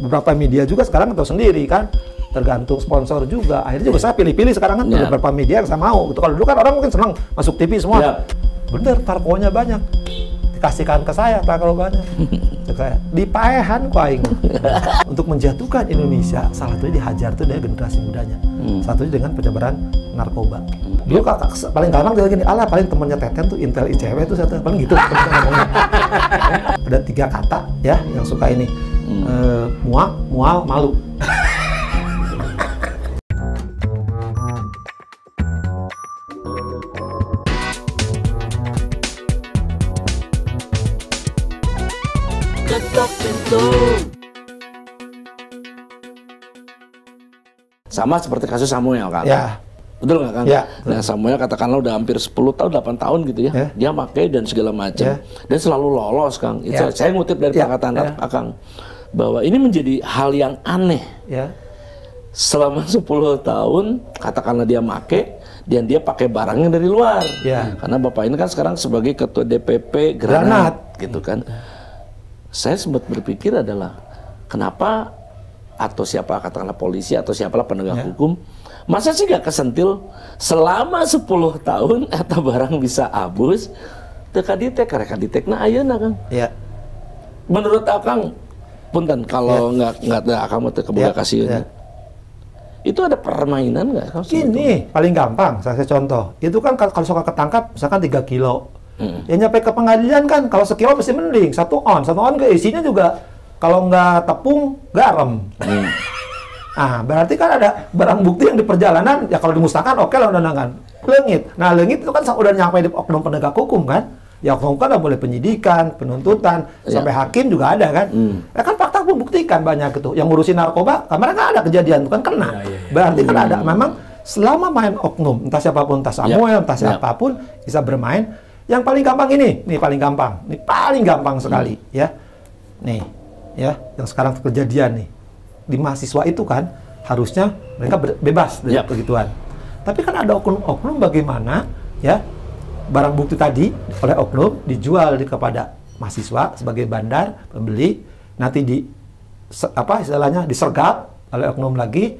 beberapa media juga sekarang tahu sendiri kan, tergantung sponsor juga. Akhirnya juga saya pilih-pilih sekarang kan beberapa media yang saya mau. Gitu. Kalau dulu kan orang mungkin senang masuk TV semua. Bener, narkonya banyak. Kasihkan ke saya narkobanya. Di paehan ku aing. Untuk menjatuhkan Indonesia, salah satunya dihajar tuh dari generasi mudanya. Satunya dengan penyebaran narkoba. Dulu paling gampang dia gini, alah paling temannya Teten tuh Intel ICW tuh satu paling gitu ngomongnya. Ada 3 kata ya yang suka ini. Muak, mual, malu. Sama seperti kasus Samuel kan? Ya. Betul nggak kan? Ya. Nah Samuel katakanlah udah hampir 10 tahun, 8 tahun gitu ya. Dia pakai dan segala macam. Dan selalu lolos Kang. Itu saya ngutip dari perkataan Akang. Bahwa ini menjadi hal yang aneh. Selama 10 tahun, katakanlah dia pakai, dan dia pakai barangnya dari luar. Karena Bapak ini kan sekarang sebagai Ketua DPP Granat. Gitu kan. Saya sempat berpikir adalah, kenapa atau siapa katakanlah polisi atau siapalah penegak hukum masa sih gak kesentil selama 10 tahun atau barang bisa abus teka ditek nah ayeuna Kang. Menurut Akang punten kalau nggak Akang mau kebuka kasih itu ada permainan nggak? Gini paling gampang saya contoh itu kan kalau suka ketangkap misalkan 3 kilo ya nyampe ke pengadilan kan kalau sekilo masih mending 1 on ke isinya juga kalau nggak tepung, garam. Nah, berarti kan ada barang bukti yang di perjalanan, ya kalau dimusnahkan, oke lah undangan. Leungit. Nah, leungit itu kan udah nyampe di oknum penegak hukum kan? Ya oknum kan udah mulai penyidikan, penuntutan, sampai hakim juga ada kan? Ya kan fakta membuktikan banyak itu. Yang ngurusin narkoba, kemarin kan ada kejadian, itu kan kena. Berarti kan ada, memang selama main oknum, entah siapapun, entah Samuel, entah siapapun, bisa bermain. Yang paling gampang ini paling gampang sekali, ya. Nih. Ya, yang sekarang kejadian nih di mahasiswa itu kan harusnya mereka bebas dari begituan. Tapi kan ada oknum bagaimana ya barang bukti tadi oleh oknum dijual kepada mahasiswa sebagai bandar pembeli nanti istilahnya disergap oleh oknum lagi.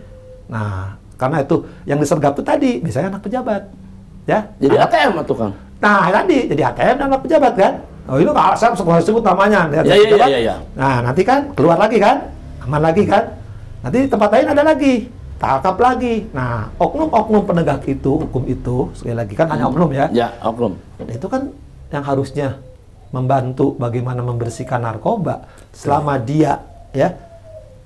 Nah, karena itu yang disergap itu tadi misalnya anak pejabat. Ya, jadi ATM tuh Kang. Nah, tadi jadi ATM dan anak pejabat kan. Oh itu nggak saya sebut namanya. Nah nanti kan keluar lagi kan, aman lagi kan. Nanti di tempat lain ada lagi, tangkap lagi. Nah oknum penegak itu, hukum itu sekali lagi kan hanya oknum ya. Ya oknum. Itu kan yang harusnya membantu bagaimana membersihkan narkoba selama dia ya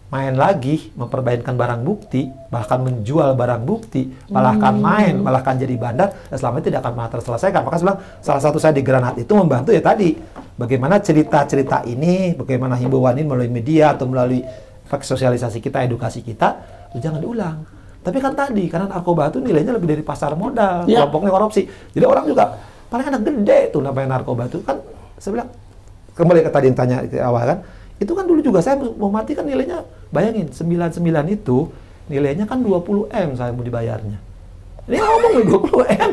main lagi mempermainkan barang bukti, bahkan menjual barang bukti, malahkan jadi bandar, selama itu tidak akan pernah terselesaikan. Maka saya bilang, salah satu saya di Granat itu membantu ya tadi, bagaimana cerita-cerita ini, bagaimana himbauan ini melalui media atau melalui sosialisasi kita, edukasi kita, itu jangan diulang. Tapi kan tadi, karena narkoba itu nilainya lebih dari pasar modal, kelompoknya korupsi. Jadi orang juga, paling anak gede tuh namanya narkoba itu kan, saya bilang, kembali ke tadi yang tanya di awal kan, itu kan dulu juga saya mau mati kan nilainya, bayangin 99 itu nilainya kan 20 M saya mau dibayarnya. Ini ngomong 20 M.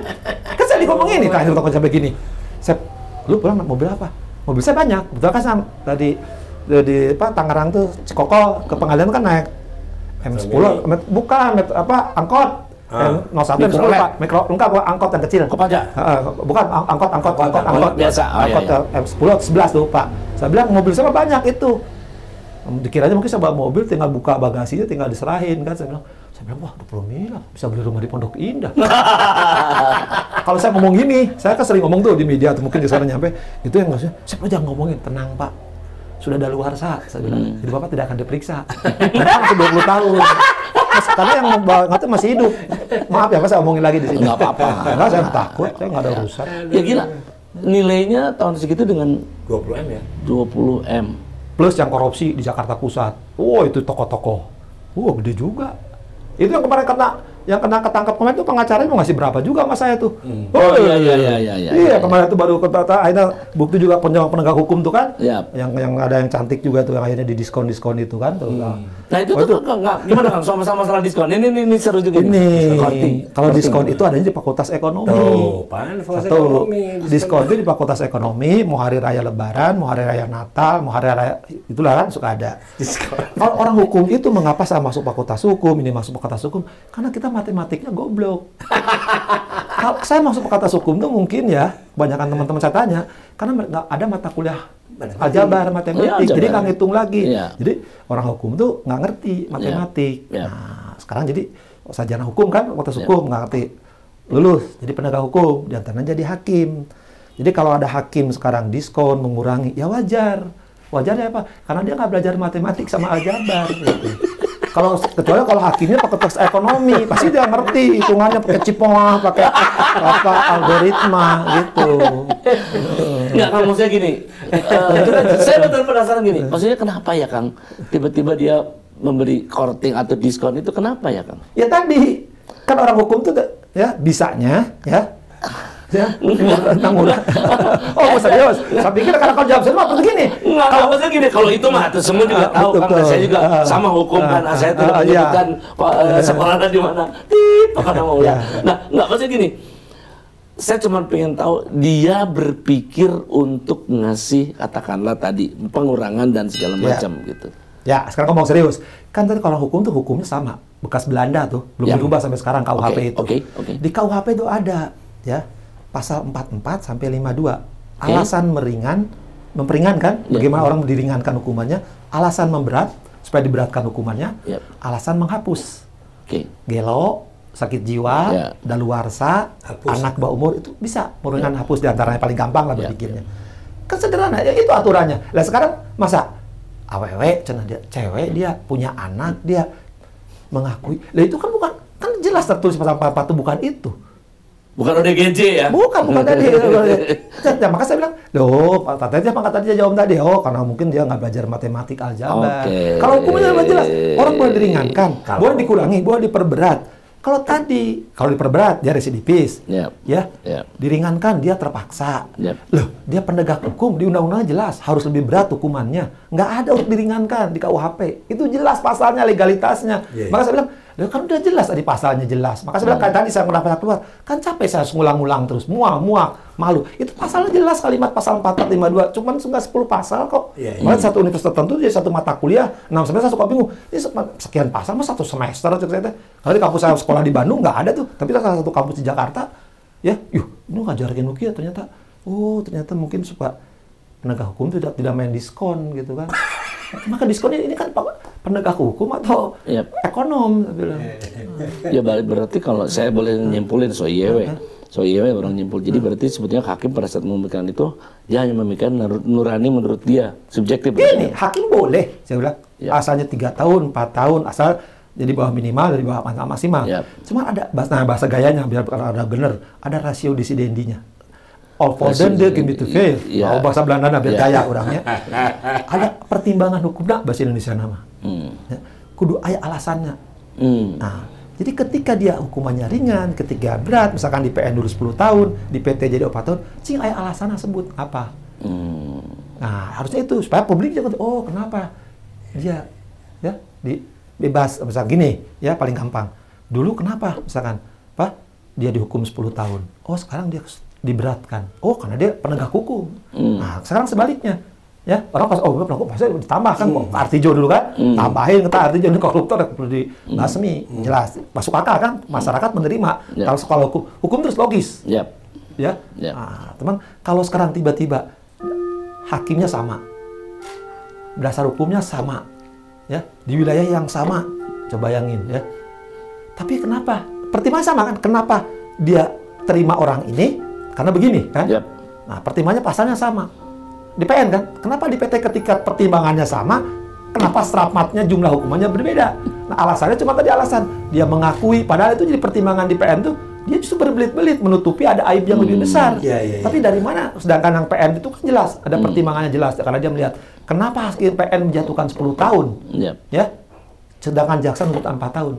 Kan saya ngomongin nih terakhir takut sampai gini. Saya, lu pulang mobil apa? Mobil saya banyak. Betul kan Sam? Tadi di Tangerang tuh Cikokol ke pengadilan kan naik M10, bukan angkot. M01 mikro lengkap angkot yang kecil. Kopaja. Bukan angkot biasa. Angkot M10 11 tuh, Pak. Saya bilang mobil saya banyak itu. Dikiranya mungkin saya bawa mobil tinggal buka bagasinya tinggal diserahin kan. Saya bilang wah 20 miliar bisa beli rumah di Pondok Indah. Kalau saya ngomong gini, saya kan sering ngomong tuh di media atau mungkin di sana nyampe, itu yang maksudnya, "Siapa jangan ngomongin, tenang Pak. Sudah daluarsa," saya bilang. Jadi Bapak tidak akan diperiksa. Sampai 20 tahun. Karena yang nggak masih hidup. Maaf ya, Pak, saya omongin lagi di sini. Nggak apa-apa. Enggak, saya takut, saya nggak ada urusan. Ya gila. Nilainya tahun segitu dengan 20 M ya? 20 M. Plus yang korupsi di Jakarta Pusat. Oh, itu toko-toko. Gede juga. Itu yang kemarin kena yang kena ketangkap kemarin tuh pengacaranya mau ngasih berapa juga sama saya tuh. Oh iya. Iya, kemarin tuh baru akhirnya bukti juga penegak hukum tuh kan. Yep. Yang ada yang cantik juga tuh yang akhirnya di diskon itu kan tuh. Nah itu tuh nggak gimana kan sama masalah diskon. Ini seru juga. Kalau diskon itu adanya di Fakultas Ekonomi. Satu, diskon itu di Fakultas Ekonomi, mau hari raya Lebaran, mau hari raya Natal, mau hari raya itulah kan suka ada. Kalau orang hukum itu mengapa saya masuk Fakultas Hukum, ini masuk Fakultas Hukum? Karena kita matematiknya goblok. Kalau saya masuk Fakultas Hukum tuh mungkin ya, kebanyakan teman-teman saya tanya, karena nggak ada mata kuliah aljabar, matematik, jadi nggak ngitung lagi. Jadi orang hukum tuh nggak ngerti matematik. Nah, sekarang jadi sarjana hukum kan, Fakultas Hukum nggak ngerti, lulus jadi penegak hukum, diantaranya jadi hakim. Jadi kalau ada hakim sekarang diskon, mengurangi, ya wajar. Wajarnya apa? Karena dia nggak belajar matematik sama aljabar. Gitu. Kecuali kalau hakimnya Fakultas Ekonomi, pasti dia ngerti hitungannya pakai cipoah, pakai apa algoritma gitu. Nggak, Kang, maksudnya gini, saya betul penasaran gini, maksudnya kenapa ya Kang, tiba-tiba dia memberi korting atau diskon itu kenapa ya Kang? Ya tadi, kan orang hukum tuh ya bisanya ya murah. Oh, serius. Saya pikir karena kalau jawab serius begini. Kalau maksudnya gini, kalau itu mah semua juga tahu kan. Saya juga sama hukum kan. Saya tidak menyebutkan sekolahnya di mana. Karena mau ya. Nah, nggak maksudnya gini. Saya cuma pengen tahu dia berpikir untuk ngasih katakanlah tadi pengurangan dan segala macam gitu. Ya, sekarang ngomong serius. Kan tadi kalau hukum tuh hukumnya sama. Bekas Belanda tuh, belum dirubah sampai sekarang KUHP itu. Di KUHP itu ada ya. Pasal 44 sampai 52. Alasan memperingankan, bagaimana orang diringankan hukumannya, alasan memberat, supaya diberatkan hukumannya, alasan menghapus. Gelo, sakit jiwa, daluarsa, anak bawah umur, itu bisa meringankan hapus, diantaranya paling gampang lah berpikirnya. Kan sederhana, ya itu aturannya. Lah sekarang, masa awewe, cewek dia punya anak, dia mengakui, lah itu kan bukan, kan jelas tertulis pasal 44 itu bukan itu. Bukan ODGJ ya? Bukan tadi. Ya, maka saya bilang, loh, tadi dia jawab tadi, karena mungkin dia nggak belajar matematik aljabar. Kalau hukumnya jelas, orang boleh diringankan, boleh dikurangi, boleh diperberat. Kalau diperberat, dia residivis. Diringankan, dia terpaksa. Loh, dia penegak hukum, di undang-undang jelas, harus lebih berat hukumannya. Nggak ada untuk diringankan di KUHP. Itu jelas pasalnya, legalitasnya. Maka saya bilang, kan udah jelas tadi pasalnya jelas. Maka saya bilang, tadi saya mendapat keluar, kan capek saya ngulang-ngulang terus, muak, malu. Itu pasalnya jelas, kalimat pasal 4452, cuman nggak 10 pasal kok. Malah satu universitas tertentu, jadi satu mata kuliah, 6 semester, saya suka bingung. Ini sekian pasal, mah 1 semester. Kalau di kampus saya sekolah di Bandung, nggak ada tuh. Tapi salah satu kampus di Jakarta, ya, ini ngajarin Nukia ternyata. Oh, ternyata mungkin suka penegak hukum tidak main diskon gitu kan. Maka diskonnya ini kan penegak hukum atau ekonom? Ya berarti kalau saya boleh nyimpulin IYW orang nyimpul. Jadi berarti sebetulnya hakim pada saat memberikan itu dia hanya memberikan nurani menurut dia subjektif. Ini hakim boleh, saya bilang asalnya 3 tahun, 4 tahun, asal jadi bawah minimal dari bawah maksimal. Cuma ada bahasa gayanya biar ada benar, ada rasio disidendinya. All for them, they can be to fail. Bahasa Belanda biar kaya orangnya. Ada pertimbangan hukum bahasa Indonesia nama. Kudu aya alasannya. Nah, jadi ketika dia hukumannya ringan, ketika berat, misalkan di PN dulu 10 tahun, di PT jadi 4 tahun, cing aya alasannya sebut apa. Nah, harusnya itu supaya publik juga kenapa dia ya bebas, misal gini, ya paling gampang. Dulu kenapa misalkan, dia dihukum 10 tahun. Oh, sekarang dia diberatkan. Oh, karena dia penegak hukum. Nah, sekarang sebaliknya. Ya, orang pas penegak hukum pasti ditambah kan Artijo dulu kan. Tambahin kata Artijo ini koruptor perlu dibasmi. Jelas. Masuk akal kan? Masyarakat menerima. Kalau sekolah hukum terus logis. Ya. Nah, teman, kalau sekarang tiba-tiba hakimnya sama. Dasar hukumnya sama. Ya, di wilayah yang sama. Coba bayangin ya. Tapi kenapa? Pertimbangan sama kan? Kenapa dia terima orang ini? Karena begini kan, nah pertimbangannya pasalnya sama. Di PN kan, kenapa di PT ketika pertimbangannya sama, kenapa stramatnya jumlah hukumannya berbeda? Nah alasannya cuma tadi alasan, dia mengakui, padahal itu jadi pertimbangan di PN tuh, dia justru berbelit-belit, menutupi ada aib yang lebih besar. Tapi dari mana? Sedangkan yang PN itu kan jelas, ada pertimbangannya jelas, karena dia melihat, kenapa hakim PN menjatuhkan 10 tahun? Ya, sedangkan jaksa menuntut 4 tahun.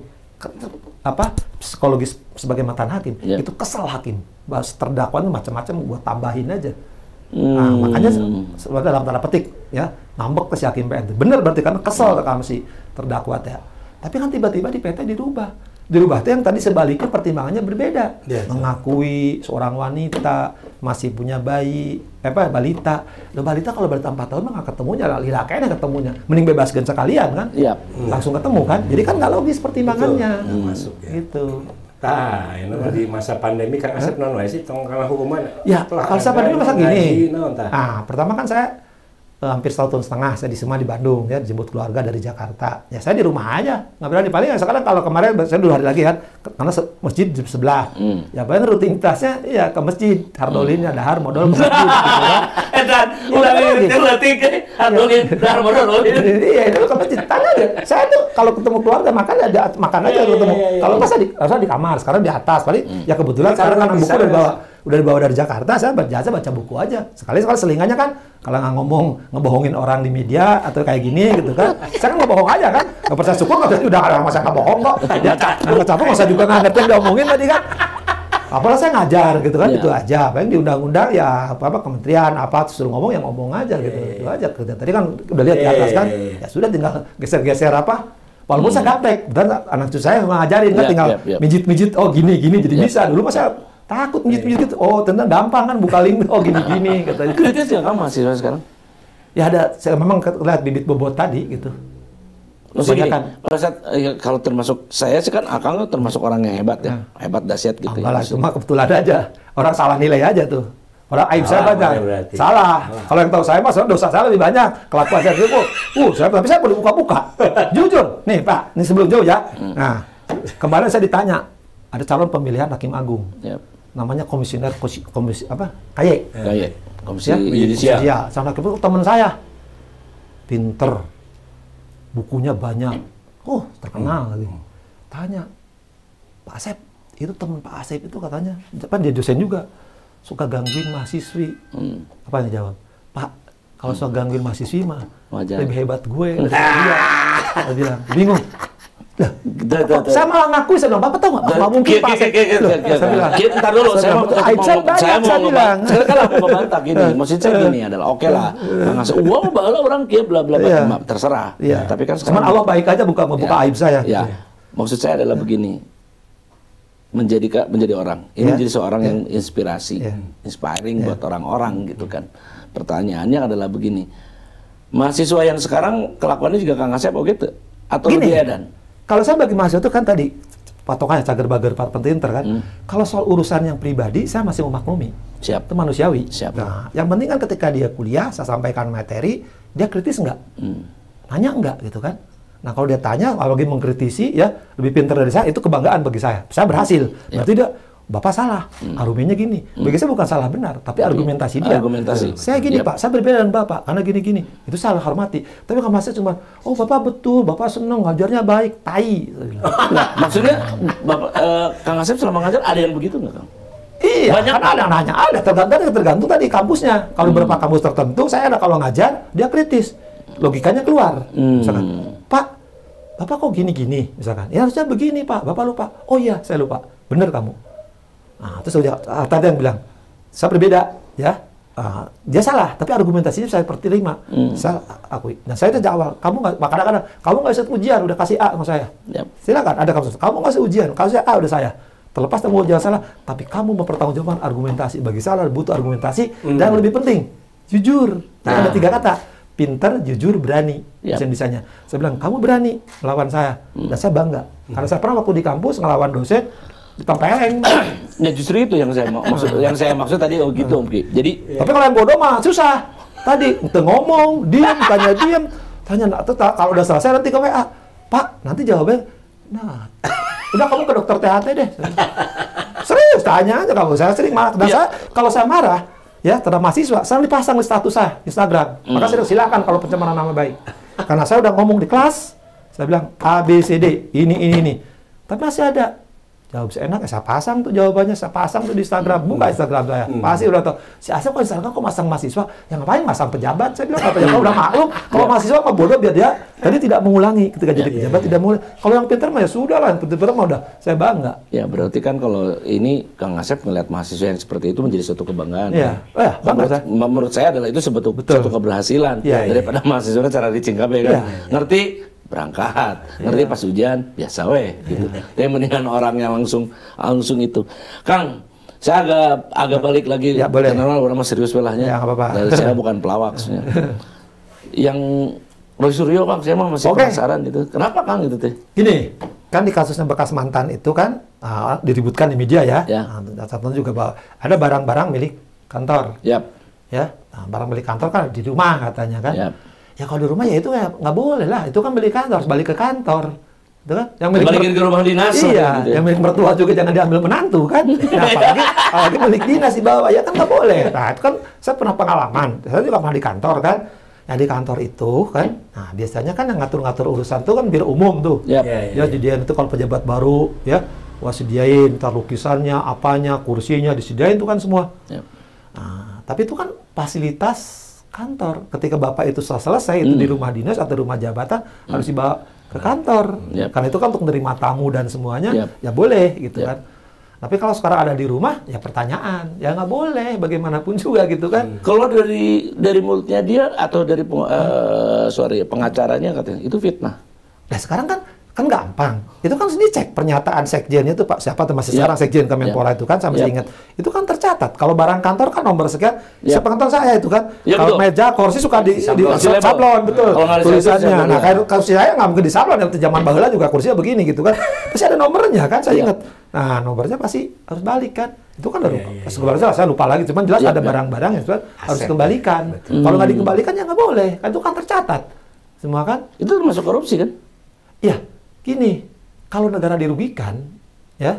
psikologis sebagai mantan hakim, itu kesal hakim. Bahas terdakwa itu macam-macam, gua tambahin aja. Nah, makanya sebenarnya dalam tanda petik ya, ngambek ke si hakim PN. Bener berarti karena kesal sama si terdakwa ya. Tapi kan tiba-tiba di PT dirubah. Dirubah itu yang tadi sebaliknya pertimbangannya berbeda. Mengakui seorang wanita masih punya bayi, balita. Loh, balita kalau berarti 4 tahun mah nggak ketemunya, lila kayaknya ketemunya. Mending bebaskan sekalian kan? Langsung ketemu kan? Jadi kan nggak logis pertimbangannya. Masuk ya. Gitu. Nah, ini di masa pandemi kan asep non sih tong kalah hukuman. Ya, kalau saya pandemi masa gini. Nah, pertama kan saya hampir 1,5 tahun saya di Sema di Bandung ya, dijemput keluarga dari Jakarta. Ya saya di rumah aja, nggak berani. Paling sekarang kalau kemarin saya 2 hari lagi kan, karena masjid di sebelah. Ya paling rutinitasnya ya ke masjid, hardolin ada har modal ke masjid. Dan udah letik hardolin dar modal. Iya itu ke masjid. Tanya aja. Saya tuh kalau ketemu keluarga makan aja ketemu. Kalau pas di kamar, sekarang di atas. Paling ya kebetulan sekarang kan buku udah dibawa dari Jakarta, saya baca buku aja. Sekali-sekali selingannya kan, kalau nggak ngebohongin orang di media atau kayak gini gitu kan, saya kan ngebohong aja kan, nggak percaya syukur udah nggak masa nggak bohong kok, ya nggak capek nggak usah juga nggak ngerti yang diomongin tadi kan, apalah saya ngajar gitu kan, itu aja, paling di undang-undang ya apa kementerian apa suruh ngomong yang ngomong aja gitu, itu aja. Tadi kan udah lihat di atas kan, ya sudah tinggal geser-geser apa. Walaupun saya gaptek, dan anak cucu saya ngajarin kan tinggal mijit-mijit, oh gini jadi bisa. Dulu masa takut mijit-mijit gitu. Oh, ternyata gampang kan buka link. Oh, gini-gini katanya. Kritis ya kamu mahasiswa sekarang? Ya ada, saya memang lihat bibit bobot tadi gitu. Maksudnya kan pada saat kalau termasuk saya sih kan Akang termasuk orang yang hebat ya. Hebat dahsyat gitu. Malah cuma kebetulan aja. Orang salah nilai aja tuh. Orang aib saya banyak. Salah. Kalau yang tahu saya mah dosa saya lebih banyak. Kelakuan saya itu tapi saya boleh buka-buka. Jujur. Nih, Pak, ini sebelum jauh ya. Nah, kemarin saya ditanya, ada calon pemilihan Hakim Agung. Namanya komisioner komisi apa? KY. Komisi Yudisial. Sama hakim itu teman saya. Pinter. Bukunya banyak. Terkenal lagi. Tanya, Pak Asep, itu teman Pak Asep itu katanya, kan dia dosen juga, suka gangguin mahasiswi. Apa yang jawab? Pak, kalau suka gangguin mahasiswi mah lebih hebat gue. Dia bilang, bingung. Saya malah ngakui, saya bilang, Bapak tahu nggak? Nggak mungkin Pak Asep. Saya bilang, ntar dulu, saya mau membantah gini. Maksud saya gini adalah, oke lah, ngasih uang bahwa orang kia bla bla bla, terserah. Tapi kan sekarang Allah baik aja buka aib saya. Maksud saya adalah begini, menjadi orang, ini jadi seorang yang inspirasi, inspiring buat orang-orang gitu kan. Pertanyaannya adalah begini, mahasiswa yang sekarang kelakuannya juga Kang Asep gitu, atau lebih edan? Kalau saya bagi mahasiswa itu kan tadi patokannya cager-bager pinter kan. Kalau soal urusan yang pribadi saya masih memaklumi. Siap. Itu manusiawi. Siap. Nah, yang penting kan ketika dia kuliah, saya sampaikan materi, dia kritis nggak? Nanya nggak gitu kan? Nah kalau dia tanya, kalau dia mengkritisi ya lebih pinter dari saya, itu kebanggaan bagi saya. Saya berhasil. Berarti dia, Bapak salah, argumennya gini. Bagi saya bukan salah benar, tapi argumentasi dia. Saya gini Pak, saya berbeda dengan Bapak, karena gini-gini. Itu salah hormati. Tapi kalau masih cuma, oh Bapak betul, Bapak seneng, ngajarnya baik, tai. Nah, maksudnya, Kang Asep selama ngajar ada yang begitu nggak Kang? Iya, banyak kan ada nanya, ada tergantung tadi kampusnya. Kalau beberapa kampus tertentu, saya ada kalau ngajar, dia kritis. Logikanya keluar. Misalkan, Pak, Bapak kok gini-gini? Misalkan, ya harusnya begini Pak, Bapak lupa. Oh iya, saya lupa. Bener kamu. Nah, terus tadi yang bilang, saya berbeda, ya. Dia salah, tapi argumentasinya saya terima. Saya akui. Dan saya itu jawab, kamu nggak, kadang-kadang kamu nggak bisa ujian, udah kasih A sama saya. Silakan, ada kamu nggak usah ujian, kasih A udah saya. Terlepas kamu ujian salah, tapi kamu mempertanggungjawabkan argumentasi. Bagi salah butuh argumentasi, dan lebih penting, jujur. Ada 3 kata, pinter, jujur, berani. Desain-desainnya. Saya bilang, kamu berani melawan saya, dan saya bangga. Karena saya pernah waktu di kampus ngelawan dosen, ditempeleng. Ya justru itu yang saya maksud tadi gitu Om Ki. Jadi tapi kalau yang bodoh mah susah. Tadi ngomong, diam, tanya kalau udah selesai nanti ke WA. Pak, nanti jawabnya, nah, udah kamu ke dokter THT deh. Serius, tanya aja kamu. Saya sering marah. Dan kalau saya marah, ya terhadap mahasiswa, saya dipasang di status saya Instagram. Maka saya silakan kalau pencemaran nama baik. Karena saya udah ngomong di kelas, saya bilang A, B, C, D, ini. Tapi masih ada. Jawab enak, saya pasang tuh jawabannya, saya pasang tuh di Instagram. Buka Instagram saya, pasti udah tahu. Si Asep kok Instagram kok masang mahasiswa? Ya ngapain masang pejabat? Saya bilang pejabat udah maklum. Kalau mahasiswa mah bodoh biar dia tadi tidak mengulangi ketika jadi pejabat tidak mengulangi. Kalau yang pintar mah ya sudah lah, yang pintar mah udah saya bangga. Ya berarti kan kalau ini Kang Asep melihat mahasiswa yang seperti itu menjadi suatu kebanggaan. Iya, menurut saya adalah itu suatu keberhasilan daripada mahasiswa cara dicingkap ya kan. Ngerti? Berangkat, ngerti pas hujan biasa weh gitu. Tapi mendingan orang yang langsung itu. Kang, saya agak balik lagi karena udah mas serius belahnya. Ya, apa-apa. Saya bukan pelawak yang Roy Suryo Kang, saya masih penasaran gitu. Kenapa Kang gitu teh? Gini, kan di kasusnya bekas mantan itu kan diributkan di media ya. Satu juga bahwa ada barang-barang milik kantor. Ya, barang milik kantor kan di rumah katanya kan. Ya kalau di rumah ya itu nggak boleh lah, itu kan beli kantor, harus balik ke kantor, itu kan? Yang balikin ke rumah dinas. Iya, gitu ya? Yang milik mertua juga jangan diambil menantu kan? Nah, apalagi milik dinas dibawa, ya kan nggak boleh. Nah itu kan saya pernah pengalaman, saya juga pernah di kantor kan, yang di kantor itu kan, nah biasanya kan yang ngatur-ngatur urusan itu kan biro umum tuh, ya disediain itu kalau pejabat baru ya, sediain ntar lukisannya, apanya, kursinya disediain itu kan semua. Nah, tapi itu kan fasilitas kantor. Ketika Bapak itu selesai itu di rumah dinas atau rumah jabatan harus dibawa ke kantor. Karena itu kan untuk menerima tamu dan semuanya ya boleh gitu kan. Tapi kalau sekarang ada di rumah ya pertanyaan, ya nggak boleh bagaimanapun juga gitu kan. Kalau dari mulutnya dia atau dari pengacaranya katanya itu fitnah. Nah sekarang kan gampang. Itu kan dicek pernyataan sekjennya itu Pak siapa tuh masih sekarang sekjen Kemenpora itu kan saya masih ingat. Itu kan tercatat. Kalau barang kantor kan nomor sekian. Sepengetahuan saya itu kan. Kalau meja, kursi suka di sablon betul. Tulisannya. Nah kayak kursi saya nggak mungkin di sablon. Yang zaman baheula juga kursinya begini gitu kan. Pasti ada nomornya kan saya ingat. Nah nomornya pasti harus balik kan. Itu kan sebenarnya saya lupa lagi. Cuman jelas ada barang-barang yang harus dikembalikan. Kalau nggak dikembalikan ya nggak boleh. Kan itu kan tercatat. Semua kan. Itu termasuk korupsi kan? Iya. Gini, kalau negara dirugikan, ya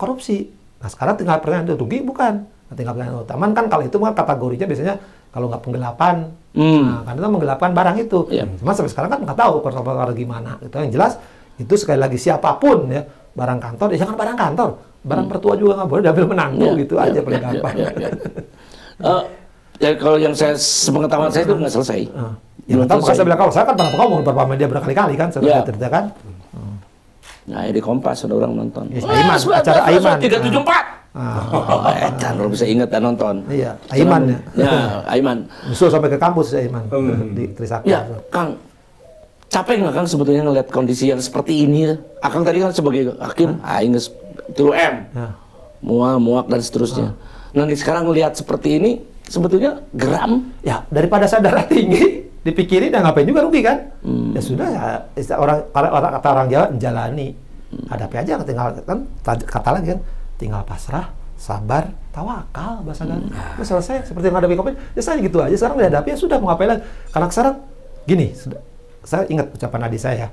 korupsi. Nah sekarang tinggal pertanyaan rugi bukan? Tinggal pertanyaan taman kan kalau itu kan kategorinya biasanya kalau nggak penggelapan, nah, karena itu menggelapkan barang itu. Cuma sampai sekarang kan nggak tahu persoalan gimana. Itu yang jelas itu sekali lagi siapapun ya barang kantor, ya jangan barang kantor, barang pertua juga nggak boleh diambil menantu gitu aja paling gampang. Ya kalau yang saya sepengetahuan saya itu nggak selesai. Ya nggak tahu, makanya saya bilang kalau saya kan pernah ngomong beberapa media berkali-kali kan, saya cerita kan. Nah, di Kompas ada orang nonton. Aiman, acara Aiman. 374. Jangan bisa ingat dan nonton. Iya, Aiman ya. Ya, Aiman. Nyusul sampai ke kampus Aiman di Trisakti. Ya, Kang. Capek nggak Kang sebetulnya ngelihat kondisi yang seperti ini? Akang tadi kan sebagai hakim, aing geus 3M. Muak dan seterusnya. Nah, sekarang ngelihat seperti ini sebetulnya geram. Ya, daripada saya darah tinggi dipikirin dan ngapain juga rugi kan? Ya sudah ya, orang Jawa menjalani, hadapi aja, tinggal kan kata lagi kan, tinggal pasrah, sabar, tawakal bahasa kan. Selesai seperti yang hadapi COVID, ya saya gitu aja. Sekarang dihadapi ya sudah mau ngapain lagi? Karena sekarang gini, saya ingat ucapan adik saya,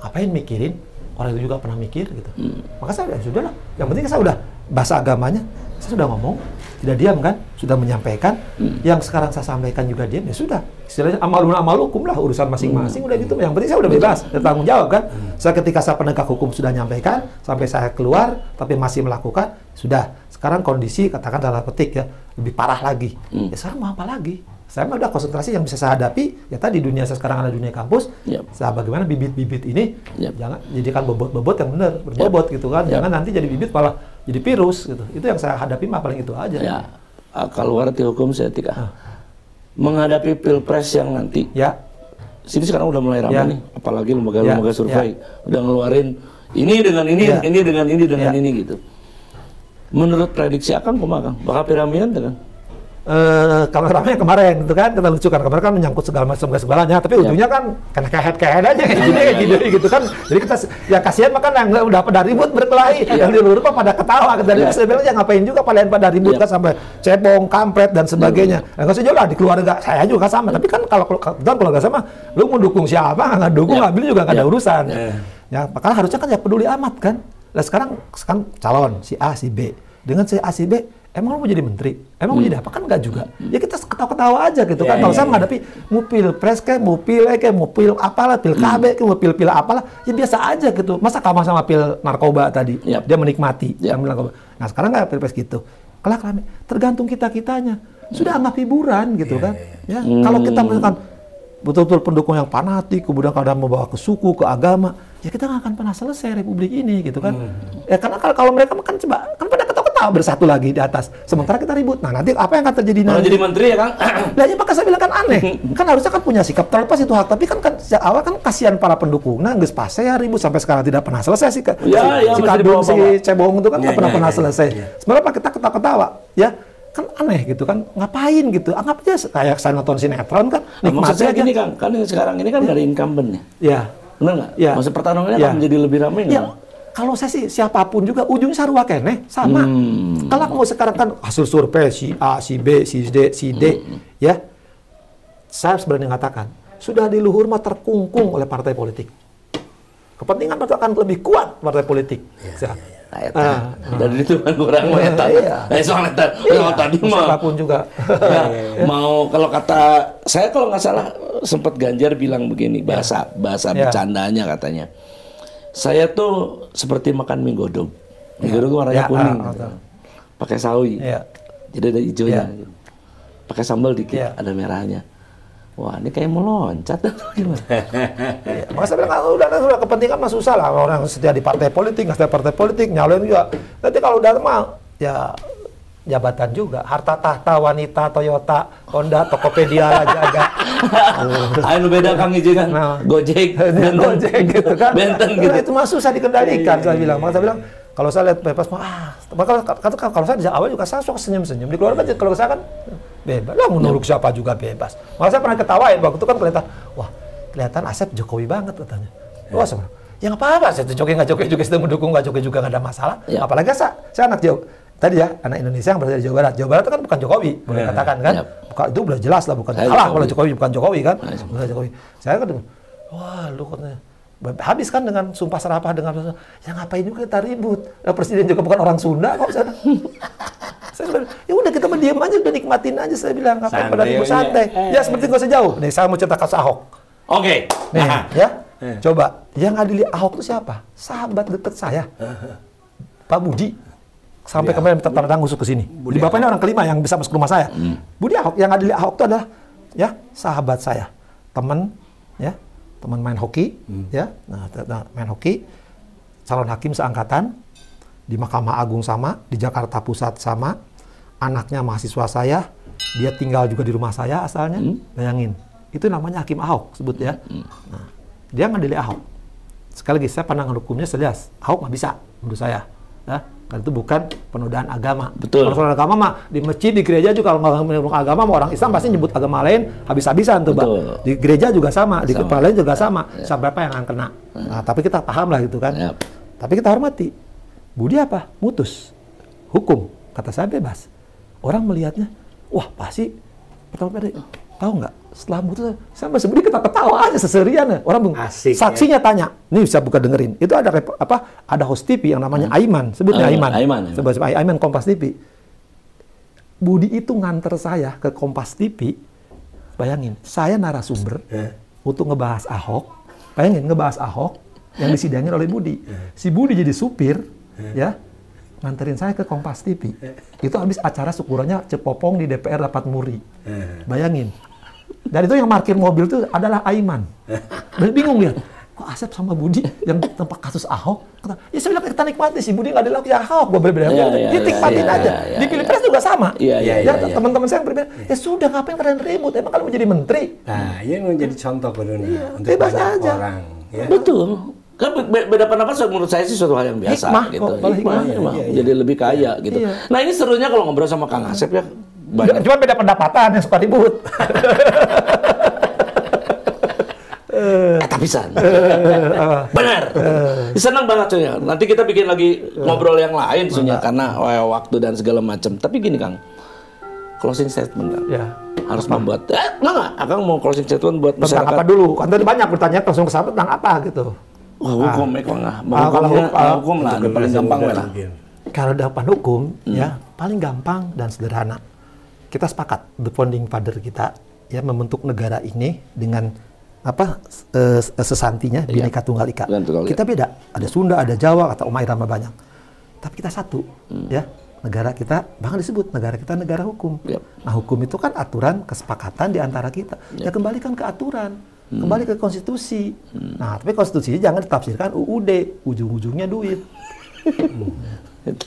ngapain mikirin? Orang itu juga pernah mikir gitu. Maka saya sudah lah. Yang penting saya udah bahasa agamanya, saya sudah ngomong. Tidak diam kan, sudah menyampaikan. Yang sekarang saya sampaikan juga diam, ya sudah. Istilahnya amalun amalukum lah, urusan masing-masing udah gitu. Yang penting saya udah bebas, bertanggung jawab kan. Saya ketika saya penegak hukum sudah nyampaikan, sampai saya keluar, tapi masih melakukan, sudah. Sekarang kondisi, katakan dalam petik ya, lebih parah lagi. Ya sekarang mau apa lagi? Saya mah udah konsentrasi yang bisa saya hadapi, ya tadi dunia saya sekarang ada dunia kampus, saya bagaimana bibit-bibit ini, jangan jadikan bobot-bobot yang benar, berbobot gitu kan, jangan nanti jadi bibit malah jadi virus gitu. Itu yang saya hadapi mah paling itu aja. Ya, kalau ngerti hukum saya menghadapi pilpres yang nanti, sini sekarang udah mulai ramai nih, apalagi lembaga-lembaga survei udah ngeluarin ini dengan ini, ini dengan ini dengan ini gitu. Menurut prediksi Akang kumaha Kang? Bakal piramidan kan? Kameranya kemarin itu kan kita lucukan kemarin kan menyangkut segala macam segalanya, tapi ujungnya kan kena kehead aja kayak gini gitu kan. Jadi kita ya kasihan makan yang udah pada ribut berkelahi, yang di luar pada ketawa. Dari saya bilang ya ngapain juga kalian pada ribut kan sampai cebong, kampret dan sebagainya. Enggak usah juga di keluarga saya juga sama. Tapi kan kalau keluarga sama, lu mau dukung siapa nggak dukung, nggak beli juga nggak ada urusan. Ya makanya harusnya kan ya peduli amat kan. Nah sekarang calon si A si B dengan si A si B emang lu mau jadi menteri? Emang mau jadi apa? Kan enggak juga. Ya kita ketawa-ketawa aja gitu kan. Kalau saya menghadapi mau pilpres kayak, mau pilek kayak, mau pil apalah, pil KB kayak, mau pil apalah, ya biasa aja gitu. Masa kamu sama pil narkoba tadi, dia menikmati. Narkoba. Nah sekarang nggak pilpres gitu. Kelak rame. Tergantung kita-kitanya. Sudah anggap hiburan gitu kan. Ya. Kalau kita misalkan betul-betul pendukung yang fanatik, kemudian kadang membawa ke suku, ke agama, ya kita nggak akan pernah selesai republik ini gitu kan. Ya karena kalau mereka kan coba kan pada ketawa-ketawa bersatu lagi di atas, sementara kita ribut. Nah nanti apa yang akan terjadi nanti? Kalau jadi menteri ya Kang? Nah ya maka saya bilang kan aneh. Kan harusnya kan punya sikap terlepas itu hak, tapi kan sejak awal kan kasihan para pendukung. Nah geus pase ya ribut sampai sekarang tidak pernah selesai si Kadung, si Cebong itu kan nggak pernah selesai. Sebenarnya kita ketawa-ketawa ya. Kan aneh gitu kan, ngapain gitu, anggap aja kayak saya nonton sinetron kan, nikmat aja. Gini kan yang sekarang ini kan dari incumbent ya, benar nggak? Ya. Maksud pertarungannya akan menjadi lebih ramai nggak? Ya. Kalau saya sih siapapun juga ujungnya sarua keneh sama. Kalau mau sekarang kan hasil survei si A, si B, si D, ya, saya sebenarnya mengatakan sudah di luhur mah terkungkung oleh partai politik. Kepentingan akan lebih kuat partai politik. Dari itu kan kurang metal. Soal tadi mah apapun juga. Mau kalau kata saya kalau nggak salah sempat Ganjar bilang begini bahasa bercandanya katanya. Saya tuh seperti makan mie godong. Mie godong warnanya kuning. Pakai sawi. Jadi ada hijaunya. Pakai sambal dikit, ada merahnya. Wah, ini kayak mau loncat atau gimana? Masa bilang udah kepentingan mah susah lah, orang setia di partai politik, nggak setia partai politik, nyaloin juga. Nanti kalau udah mah ya jabatan juga, harta tahta, wanita, Toyota, Honda, Tokopedia lah jaga. Ayo beda Kang Ije kan, Gojek, Gojek gitu kan. Benten gitu. Itu mah susah dikendalikan, saya bilang. Maka saya bilang, kalau saya lihat bebas mah, kalau saya di awal juga saya suka senyum-senyum. Di keluarga kalau saya kan bebas lah, menurut siapa juga bebas. Malah saya pernah ketawain waktu itu kan kelihatan Asep Jokowi banget katanya. Wah sebenarnya, ya nggak apa-apa, saya Jokowi nggak Jokowi juga, saya mendukung nggak Jokowi juga nggak ada masalah. Apalagi saya anak Jawa, tadi ya anak Indonesia yang berasal dari Jawa Barat. Jawa Barat itu kan bukan Jokowi, boleh katakan kan? Bukan, itu udah jelas lah, bukan salah kalau Jokowi bukan Jokowi kan? Bukan Jokowi. Saya kan, wah lu katanya. Habis kan dengan sumpah serapah dengan ya ngapain juga kita ribut. Nah, presiden juga bukan orang Sunda kok sana. Saya bilang, ya udah kita diam aja, udah nikmatin aja, saya bilang ngapain pada ribut, santai. Ya seperti nggak usah jauh. Nih saya mau cerita kasus Ahok. Oke. Nih ya. Coba yang adili Ahok itu siapa? Sahabat dekat saya. Pak Budi. Sampai kemarin minta tanda tangan masuk ke sini. Budi bapaknya orang kelima yang bisa masuk ke rumah saya. Budi Ahok, yang adili Ahok itu adalah ya sahabat saya. Teman ya. Teman main hoki, ya, main hoki, calon hakim seangkatan, di Mahkamah Agung sama, di Jakarta Pusat sama, anaknya mahasiswa saya, dia tinggal juga di rumah saya asalnya, bayangin, itu namanya Hakim Ahok, sebut ya. Nah, dia ngadili Ahok. Sekali lagi, saya pandangan hukumnya jelas, Ahok nggak bisa, menurut saya. Ya, karena itu bukan penodaan agama. Betul. Kalau penodaan agama mah di masjid, di gereja juga kalau nggak menyebut agama, orang Islam pasti nyebut agama lain habis-habisan tuh, Bang. Di gereja juga sama, di kepala lain juga sama. Sampai apa yang akan kena. Nah, tapi kita paham lah gitu kan. Tapi kita hormati. Budi apa? Mutus. Hukum. Kata saya bebas. Orang melihatnya, wah pasti pertama tahu nggak? Setelah mutus, sama Budi kita ketawa aja seserian. Orang saksinya tanya, nih bisa buka dengerin. Itu ada ada host TV yang namanya Aiman, sebutnya Aiman. Aiman Kompas TV. Budi itu nganter saya ke Kompas TV. Bayangin, saya narasumber untuk ngebahas Ahok. Bayangin ngebahas Ahok yang disidangin oleh Budi. Si Budi jadi supir, ya, nganterin saya ke Kompas TV. Itu habis acara syukurannya cepopong di DPR dapat muri. Bayangin. Dan itu yang parkir mobil itu adalah Aiman. Dan bingung dia, kok Asep sama Budi yang tempat kasus Ahok? Ya saya bilang kita nikmati, si Budi nggak ada lagi Ahok, gue berbeda. Dia nikmatin aja. Di Pilpres juga sama. Teman-teman saya yang berbeda. Ya sudah, ngapain kalian ribut? Emang kalau menjadi menteri? Nah, ini menjadi contoh dunia untuk bebas banyak aja. orang. Ya. Betul. Kan beda pendapat menurut saya sih suatu hal yang biasa. Hikmah. Jadi lebih kaya gitu. Nah ini serunya kalau ngobrol sama Kang Asep ya. Cuma beda pendapatan yang suka ribut. Tapisan. Benar. Senang banget cuy. Nanti kita bikin lagi ngobrol yang lain cuy karena waktu dan segala macam. Tapi gini Kang, closing statement Kang. Ya. Harus membuat. Enggak. Akang mau closing statement buat masyarakat. Tentang apa dulu? Kan tadi banyak bertanya langsung ke sahabat tentang apa gitu. Hukum lah. Hukum lah. Paling gampang lah. Kalau dapat hukum, ya paling gampang dan sederhana. Kita sepakat, the founding father kita ya membentuk negara ini dengan sesantinya Bhinneka Tunggal Ika. Kita beda, ada Sunda, ada Jawa, kata Omah Irama banyak. Tapi kita satu, ya. Negara kita, bahkan disebut negara kita negara hukum. Nah, hukum itu kan aturan kesepakatan di antara kita. Ya kembalikan ke aturan, kembali ke konstitusi. Nah, tapi konstitusi jangan ditafsirkan UUD, ujung-ujungnya duit.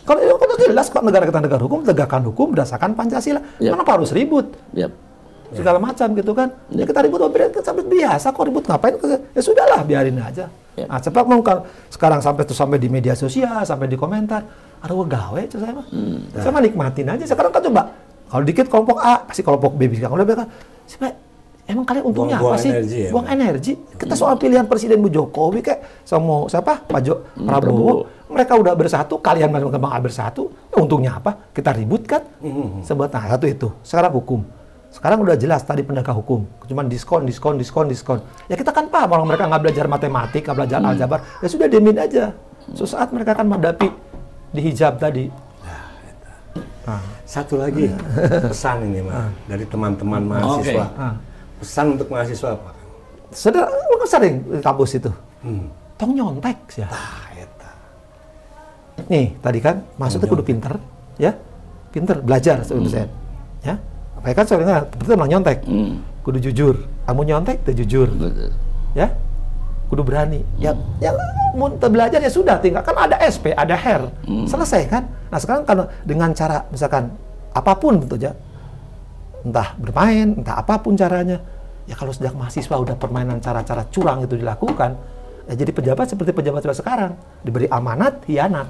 Kalau itu jelas kok negara kita negara hukum, tegakkan hukum berdasarkan Pancasila. Kenapa harus ribut? Segala macam gitu kan. Ya kita ribut, sampai biasa kok ribut, ngapain? Ya sudahlah, biarin aja. Nah, cepat sekarang sampai di media sosial, sampai di komentar. Aduh, gawe itu saya mah. Saya mah nikmatin aja. Sekarang kan coba, kalau dikit kelompok A, pasti kelompok B bisa. Kalau B kan, emang kalian untungnya apa sih? Buang energi. Kita soal pilihan Presiden Bu Jokowi kayak sama siapa? Prabowo. Mereka udah bersatu, kalian masih bersatu. Untungnya apa? Kita ribut kan? Sebab satu itu. Sekarang hukum. Sekarang udah jelas tadi penegak hukum. Cuman diskon. Ya kita kan paham kalau mereka nggak belajar matematik, nggak belajar aljabar. Ya sudah diemin aja. Suatu saat mereka akan menghadapi di hijab tadi. Satu lagi pesan ini dari teman-teman mahasiswa. Pesan untuk mahasiswa apa? Sering di kampus itu. Tong nyontek ya. Nih tadi kan maksudnya kudu pinter, ya, pinter belajar sebenarnya, ya. Apa kan soalnya betul malah nyontek. Kudu jujur. Kamu nyontek, tuh jujur, ya. Kudu berani. Ya, yang mau belajar ya sudah, tinggal kan ada SP, ada HER, selesai kan. Nah sekarang kan dengan cara misalkan apapun tentu aja, entah bermain, entah apapun caranya. Ya kalau sejak mahasiswa udah permainan cara-cara curang itu dilakukan, ya jadi pejabat seperti pejabat sekarang, diberi amanat, hianat.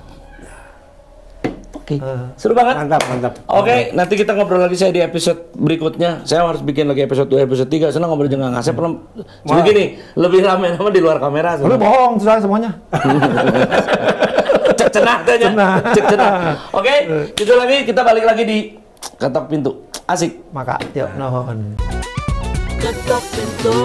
Oke, seru banget. Mantap. Oke, nanti kita ngobrol lagi saya di episode berikutnya. Saya harus bikin lagi episode 2, episode 3. Senang ngobrol dengan Ngasep. Jadi gini, lebih ramai nama di luar kamera. Lu bohong, semuanya. Cek cenah. Oke, itu lagi kita balik lagi di Ketok Pintu. Asik. Maka, yuk, nuhun. Ketok Pintu.